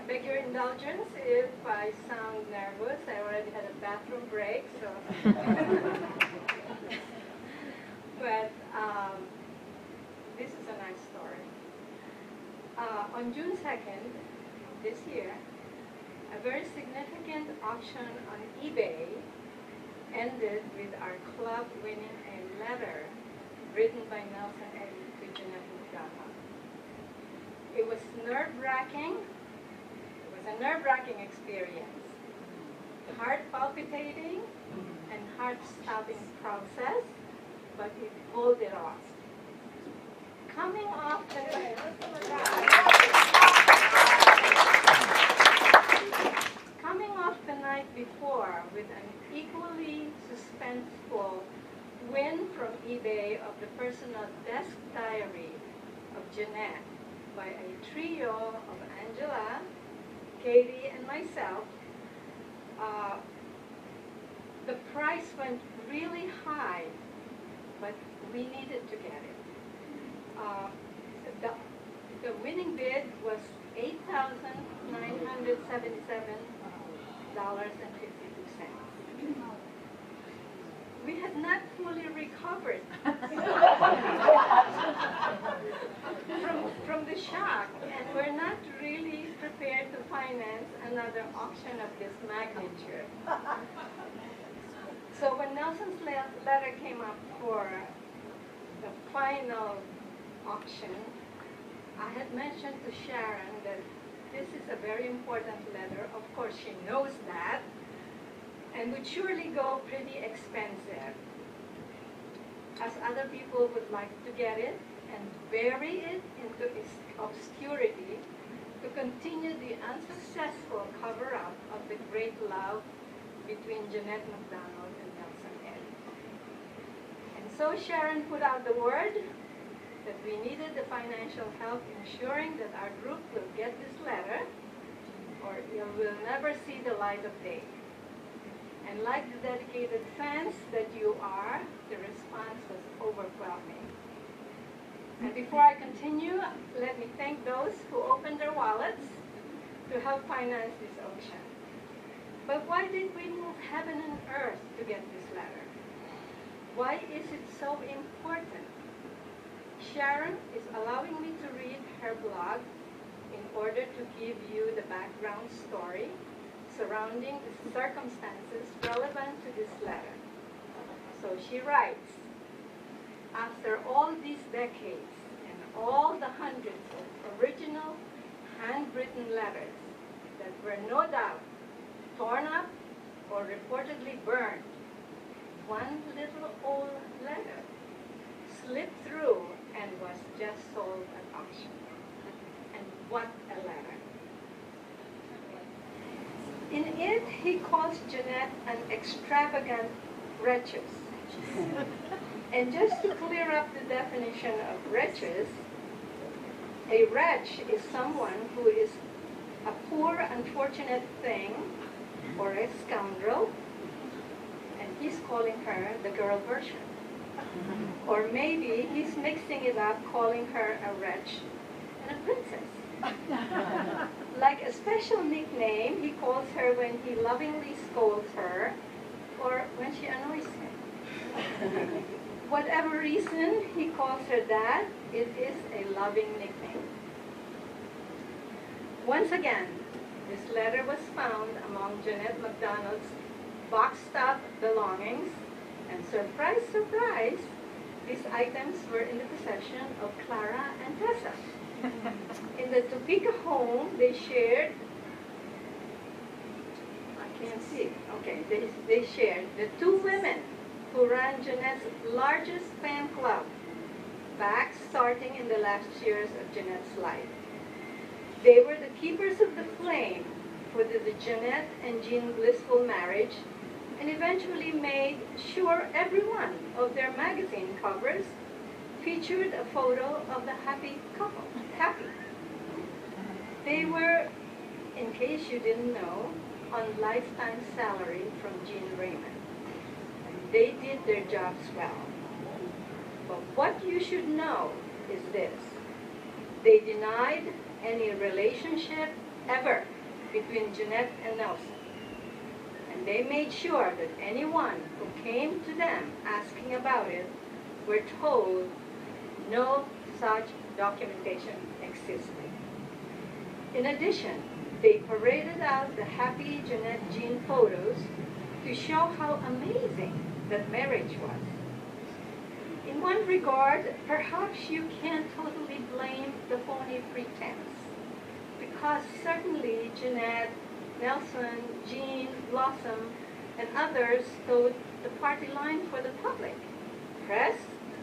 beg your indulgence if I sound nervous. I already had a bathroom break, so. But this is a nice story. On June 2nd this year, a very significant auction on eBay ended with our club winning a letter written by Nelson Eddy to Jeanette MacDonald. It was nerve-wracking. It was a nerve-wracking experience. Heart palpitating and heart-stopping process, but it pulled it off. Coming off the night before with an equally suspenseful win from eBay of the personal desk diary of Jeanette by a trio of Angela, Katie, and myself, the price went really high, but we needed to get it. The winning bid was $8,977.52. We had not fully recovered from the shock, and we're not really prepared to finance another auction of this magnitude. So when Nelson's letter came up for the final auction, I had mentioned to Sharon that this is a very important letter. Of course, she knows that, and would surely go pretty expensive, as other people would like to get it and bury it into obscurity to continue the unsuccessful cover-up of the great love between Jeanette MacDonald and Nelson Eddy. And so Sharon put out the word that we needed the financial help ensuring that our group will get this letter or it will never see the light of day. And like the dedicated fans that you are, the response was overwhelming. And before I continue, let me thank those who opened their wallets to help finance this auction. But why did we move heaven and earth to get this letter? Why is it so important? Sharon is allowing me to read her blog in order to give you the background story surrounding the circumstances relevant to this letter. So she writes, after all these decades and all the hundreds of original handwritten letters that were no doubt torn up or reportedly burned, one little old letter slipped through and was just sold at auction. And what a letter. In it, he calls Jeanette an extravagant wretches. And just to clear up the definition of wretches, a wretch is someone who is a poor, unfortunate thing or a scoundrel, and he's calling her the girl version. Or maybe he's mixing it up, calling her a wretch and a princess. Like a special nickname he calls her when he lovingly scolds her or when she annoys him. Whatever reason he calls her that, it is a loving nickname. Once again, this letter was found among Jeanette MacDonald's boxed-up belongings, and surprise, surprise, these items were in the possession of Clara and Tessa. In the Topeka home, they shared, I can't see, okay, they shared the two women who ran Jeanette's largest fan club back starting in the last years of Jeanette's life. They were the keepers of the flame for the Jeanette and Jean blissful marriage, and eventually made sure every one of their magazine covers featured a photo of the happy couple. Happy. They were, in case you didn't know, on lifetime salary from Jean Raymond. They did their jobs well. But what you should know is this. They denied any relationship ever between Jeanette and Nelson. And they made sure that anyone who came to them asking about it were told no such documentation existed. In addition, they paraded out the happy Jeanette-Jean photos to show how amazing that marriage was. In one regard, perhaps you can't totally blame the phony pretense, because certainly Jeanette, Nelson, Jean, Blossom, and others toed the party line for the public, press,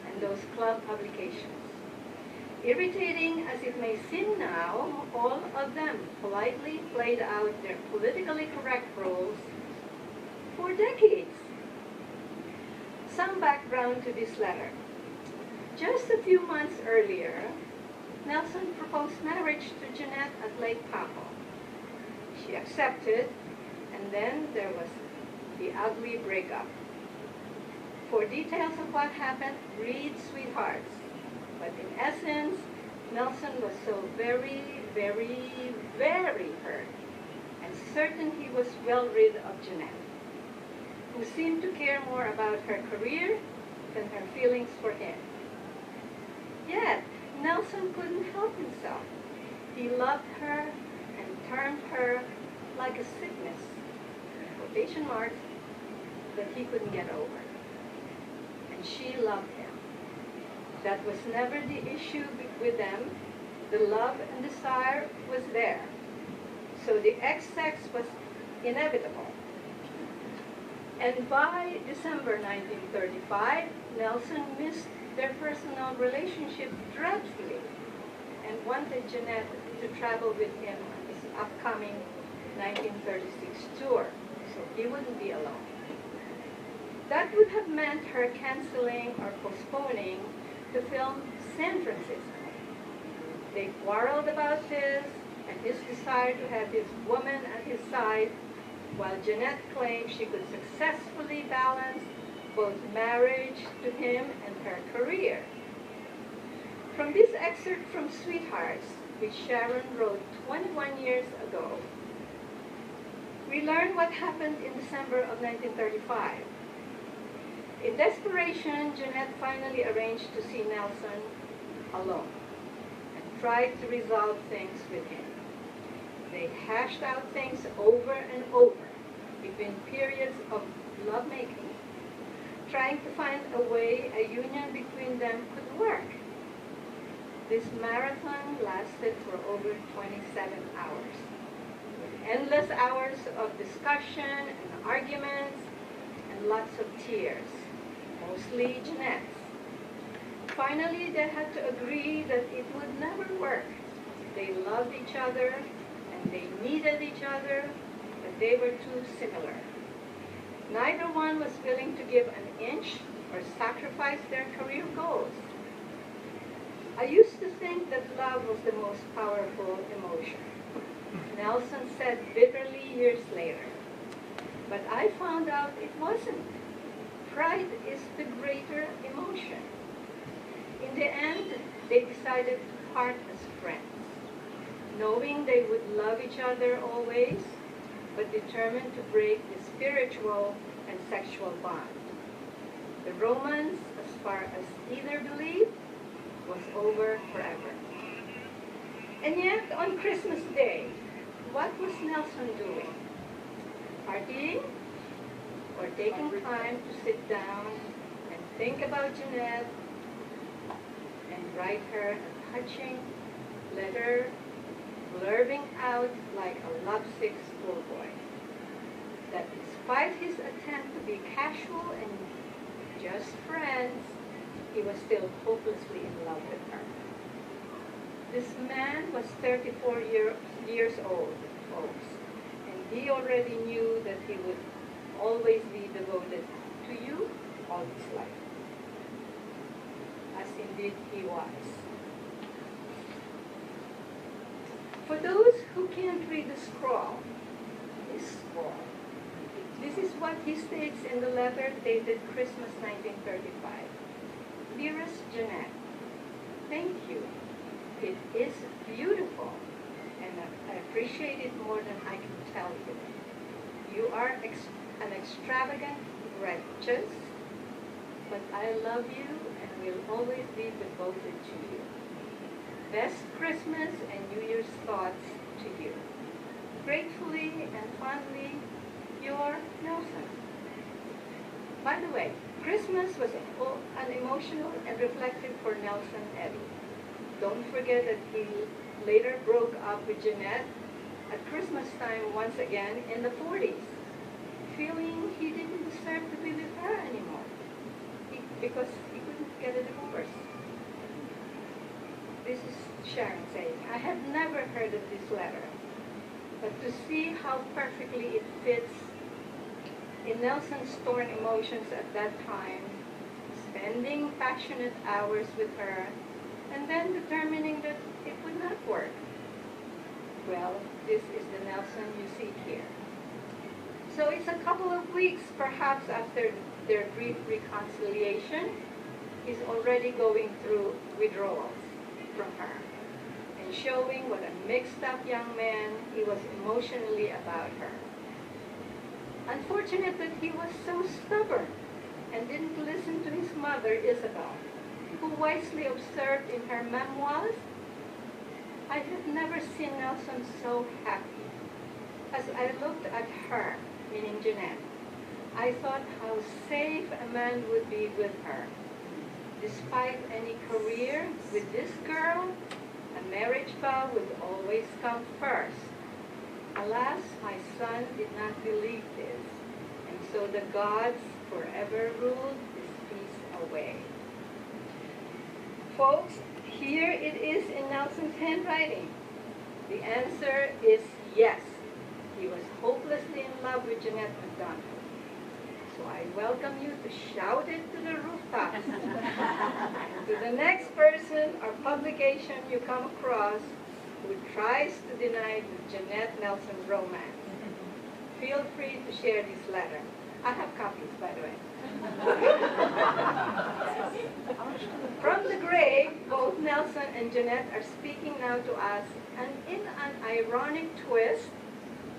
and those club publications. Irritating as it may seem now, all of them politely played out their politically correct roles for decades. Some background to this letter. Just a few months earlier, Nelson proposed marriage to Jeanette at Lake Tahoe. She accepted, and then there was the ugly breakup. For details of what happened, read Sweethearts. But in essence, Nelson was so very, very, very hurt, and certain he was well rid of Jeanette, who seemed to care more about her career than her feelings for him. Yet, Nelson couldn't help himself. He loved her and termed her like a sickness, quotation marks, that he couldn't get over. And she loved him. That was never the issue with them. The love and desire was there. So the ex-sex was inevitable. And by December 1935, Nelson missed their personal relationship dreadfully and wanted Jeanette to travel with him on his upcoming 1936 tour, so he wouldn't be alone. That would have meant her canceling or postponing the film San Francisco. They quarreled about this and his desire to have his woman at his side, while Jeanette claimed she could successfully balance both marriage to him and her career. From this excerpt from Sweethearts, which Sharon wrote 21 years ago, we learn what happened in December of 1935. In desperation, Jeanette finally arranged to see Nelson alone and tried to resolve things with him. They hashed out things over and over between periods of lovemaking, trying to find a way a union between them could work. This marathon lasted for over 27 hours, with endless hours of discussion and arguments and lots of tears, mostly Jeanette's. Finally, they had to agree that it would never work. They loved each other and they needed each other, but they were too similar. Neither one was willing to give an inch or sacrifice their career goals. I used to think that love was the most powerful emotion, Nelson said bitterly years later. But I found out it wasn't. Pride is the greater emotion. In the end, they decided to part as friends, knowing they would love each other always, but determined to break the spiritual and sexual bond. The romance, as far as either believed, was over forever. And yet, on Christmas Day, what was Nelson doing? Partying? Or taking time to sit down and think about Jeanette and write her a touching letter, blurting out like a lovesick schoolboy, that despite his attempt to be casual and just friends, he was still hopelessly in love with her. This man was 34 years old, folks, and he already knew that he would always be devoted to you all his life, as indeed he was. For those who can't read the scrawl, this is what he states in the letter dated Christmas 1935. Dearest Jeanette, thank you. It is beautiful, and and I appreciate it more than I can tell you. You are an extravagant wretches, but I love you and will always be devoted to you. Best Christmas and New Year's thoughts to you. Gratefully and fondly, your Nelson. By the way, Christmas was an emotional and reflective for Nelson Eddy. Don't forget that he later broke up with Jeanette at Christmas time once again in the 40s, feeling he didn't deserve to be with her anymore because he couldn't get a divorce. This is Sharon saying, I had never heard of this letter, but to see how perfectly it fits in Nelson's torn emotions at that time, spending passionate hours with her, and then determining that it would not work. Well, this is the Nelson you see here. So it's a couple of weeks, perhaps, after their brief reconciliation. He's already going through withdrawals from her and showing what a mixed-up young man he was emotionally about her. Unfortunate that he was so stubborn and didn't listen to his mother, Isabel, who wisely observed in her memoirs, I have never seen Nelson so happy. As I looked at her, meaning Jeanette, I thought how safe a man would be with her. Despite any career with this girl, a marriage vow would always come first. Alas, my son did not believe this, and so the gods forever ruled his peace away. Folks, here it is in Nelson's handwriting. The answer is yes. He was hopelessly in love with Jeanette MacDonald. So I welcome you to shout it to the rooftops. To the next person or publication you come across who tries to deny the Jeanette Nelson romance, feel free to share this letter. I have copies, by the way. From the grave, both Nelson and Jeanette are speaking now to us, and in an ironic twist,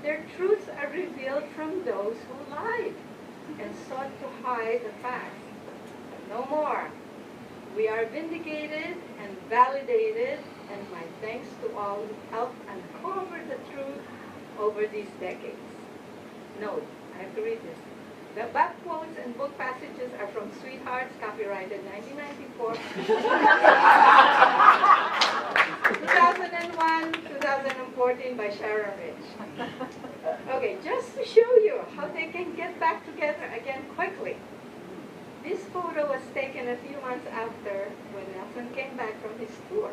their truths are revealed from those who lied and sought to hide the facts. But no more. We are vindicated and validated, and my thanks to all who helped uncover the truth over these decades. Note, I have to read this. The back quotes and book passages are from Sweethearts, copyrighted 1994, 2001, 2014 by Sharon Rich. Okay, just to show you how they can get back together again quickly. This photo was taken a few months after when Nelson came back from his tour.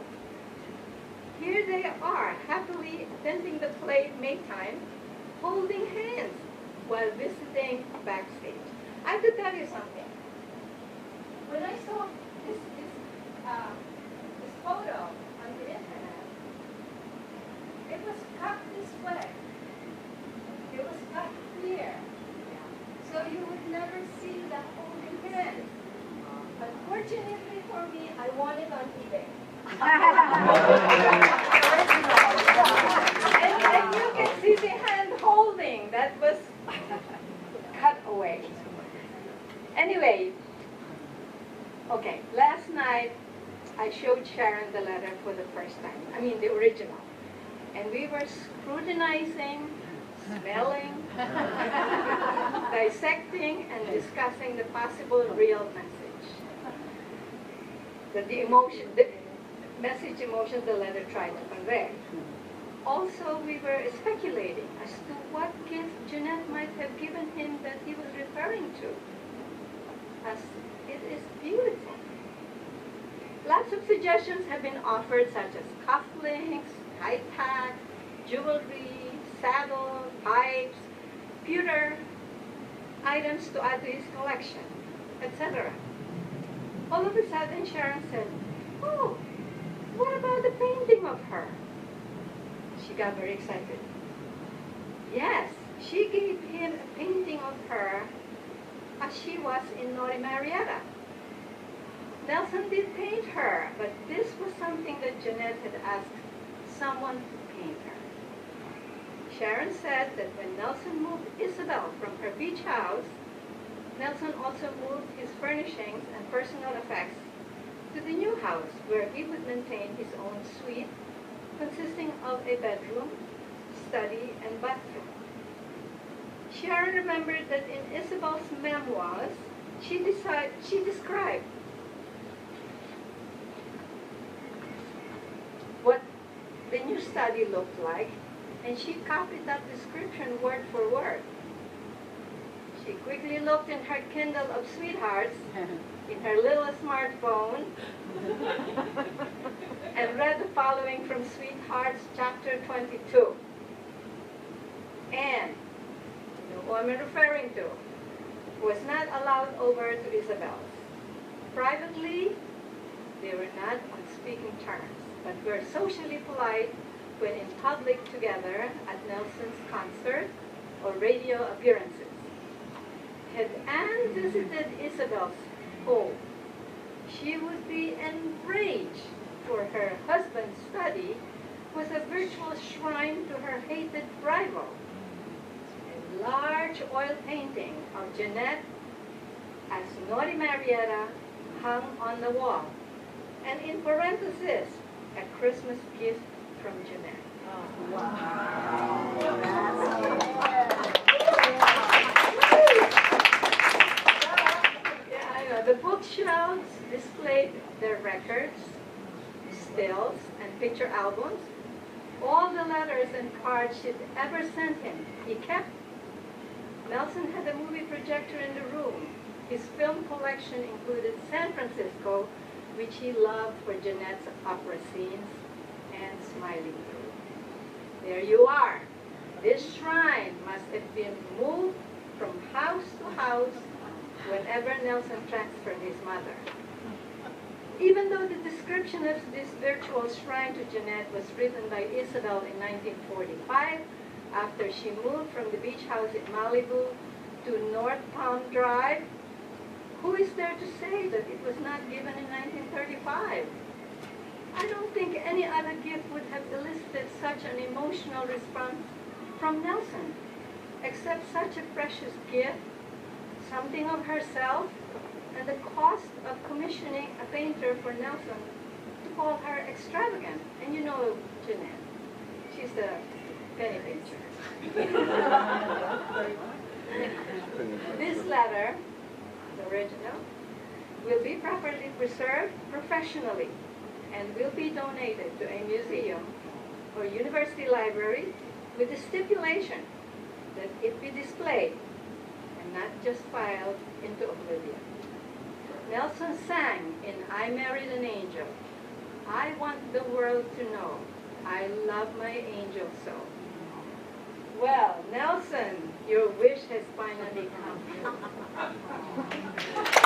Here they are, happily attending the play Maytime, holding hands while visiting backstage. I have to tell you something. When I saw this photo on the internet, it was cut this way. It was cut here. So you would never see the holding hands. Unfortunately for me, I won it on eBay. and you can see the hand holding. That was cut away. Anyway, okay, last night I showed Sharon the letter for the first time. I mean the original. And we were scrutinizing, smelling, dissecting, and discussing the possible real message. The message emotion the letter tried to convey. Also, we were speculating as to what gift Jeanette might have given him that he was referring to, as it is beautiful. Lots of suggestions have been offered, such as cufflinks, high hat, jewelry, saddle, pipes, pewter, items to add to his collection, etc. All of a sudden, Sharon said, "Oh, what about the painting of her?" She got very excited. Yes, she gave him a painting of her as she was in Nori Marietta. Nelson did paint her, but this was something that Jeanette had asked someone to paint her. Sharon said that when Nelson moved Isabel from her beach house, Nelson also moved his furnishings and personal effects to the new house, where he would maintain his own suite consisting of a bedroom, study, and bathroom. Sharon remembered that in Isabel's memoirs, she described what the new study looked like, and she copied that description word for word. She quickly looked in her Kindle of Sweethearts, in her little smartphone, and read the following from Sweethearts chapter 22. And, you know who I'm referring to, was not allowed over to Isabel's. Privately, they were not on speaking terms, but were socially polite when in public together at Nelson's concert or radio appearances. Had Anne visited Isabel's home, she would be enraged, for her husband's study was a virtual shrine to her hated rival. A large oil painting of Jeanette as Naughty Marietta hung on the wall, and in parentheses, a Christmas gift from Jeanette. Oh, wow. Yeah, I know. The bookshelves displayed their records, stills, and picture albums. All the letters and cards she'd ever sent him, he kept. Nelson had a movie projector in the room. His film collection included San Francisco, which he loved for Jeanette's opera scenes, and Smiling Through. There you are. This shrine must have been moved from house to house whenever Nelson transferred his mother. Even though the description of this virtual shrine to Jeanette was written by Isabel in 1945, after she moved from the beach house in Malibu to North Palm Drive, who is there to say that it was not given in 1935? I don't think any other gift would have elicited such an emotional response from Nelson, except such a precious gift, something of herself, and the cost of commissioning a painter for Nelson to call her extravagant. And you know Jeanette, she's the penny pincher. This letter, the original, will be properly preserved professionally and will be donated to a museum or university library with the stipulation that it be displayed and not just filed into oblivion. Nelson sang in I Married an Angel, I want the world to know I love my angel so. Well, Nelson, your wish has finally come true.